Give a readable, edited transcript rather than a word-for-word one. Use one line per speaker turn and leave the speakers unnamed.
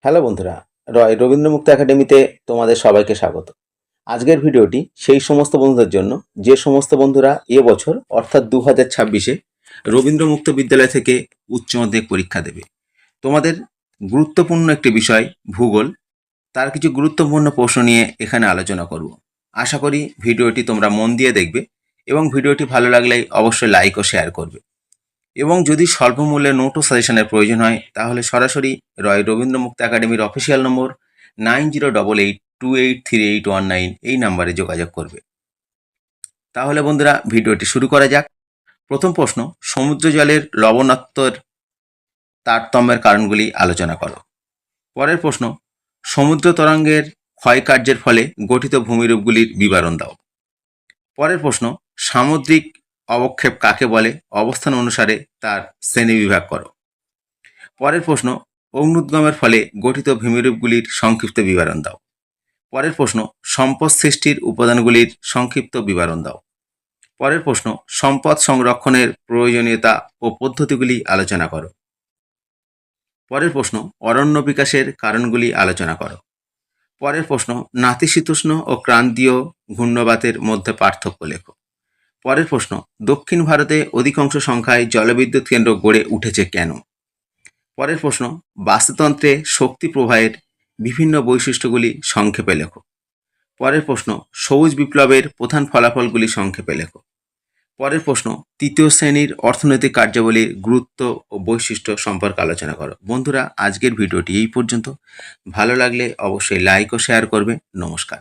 Hello বন্ধুরা, রয় রবীন্দ্রমুক্ত একাডেমিতে তোমাদের সবাইকে স্বাগত। আজকের ভিডিওটি সেই সমস্ত বন্ধুদের জন্য যে সমস্ত বন্ধুরা এবছর অর্থাৎ 2026-এ রবীন্দ্রমুক্ত বিদ্যালয় থেকে উচ্চ মাধ্যমিক পরীক্ষা দেবে। তোমাদের গুরুত্বপূর্ণ একটি বিষয় ভূগোল, তার কিছু গুরুত্বপূর্ণ প্রশ্ন নিয়ে এখানে আলোচনা করব। আশা করি ভিডিওটি তোমরা মন দিয়ে দেখবে এবং ভিডিওটি ভালো লাগলে অবশ্যই লাইক ও শেয়ার করবে। এবং যদি স্বল্প মূল্যে নোট ও সাজেশনের প্রয়োজন হয় তাহলে সরাসরি রয় রবীন্দ্রমুক্ত একাডেমির অফিসিয়াল নম্বর 9088283819 এই নাম্বারে যোগাযোগ করবে। তাহলে বন্ধুরা ভিডিওটি শুরু করা যাক। প্রথম প্রশ্ন, সমুদ্র জলের লবণাক্তর তারতম্যের কারণগুলি আলোচনা করো। পরের প্রশ্ন, সমুদ্র তরঙ্গের ক্ষয়কার্যের ফলে গঠিত ভূমিরূপগুলির বিবরণ দাও। পরের প্রশ্ন, সামুদ্রিক অবক্ষেপ কাকে বলে, অবস্থান অনুসারে তার শ্রেণীবিভাগ করো। পরের প্রশ্ন, অগ্নুদ্গমের ফলে গঠিত ভূমিরূপগুলির সংক্ষিপ্ত বিবরণ দাও। পরের প্রশ্ন, সম্পদ সৃষ্টির উপাদানগুলির সংক্ষিপ্ত বিবরণ দাও। পরের প্রশ্ন, সম্পদ সংরক্ষণের প্রয়োজনীয়তা ও পদ্ধতিগুলি আলোচনা করো। পরের প্রশ্ন, অরণ্য বিকাশের কারণগুলি আলোচনা করো। পরের প্রশ্ন, নাতিশীতোষ্ণ ও ক্রান্তীয় ঘূর্ণবাতের মধ্যে পার্থক্য লেখো। পরের প্রশ্ন, দক্ষিণ ভারতে অধিকাংশ সংখ্যায় জলবিদ্যুৎ কেন্দ্র গড়ে উঠেছে কেন? পরের প্রশ্ন, বাস্তুতন্ত্রে শক্তি প্রবাহের বিভিন্ন বৈশিষ্ট্যগুলি সংক্ষেপে লেখো। পরের প্রশ্ন, সবুজ বিপ্লবের প্রধান ফলাফলগুলি সংক্ষেপে লেখো। পরের প্রশ্ন, তৃতীয় শ্রেণীর অর্থনৈতিক কার্যাবলীর গুরুত্ব ও বৈশিষ্ট্য সম্পর্কে আলোচনা করো। বন্ধুরা, আজকের ভিডিওটি এই পর্যন্ত। ভালো লাগলে অবশ্যই লাইক ও শেয়ার করবে। নমস্কার।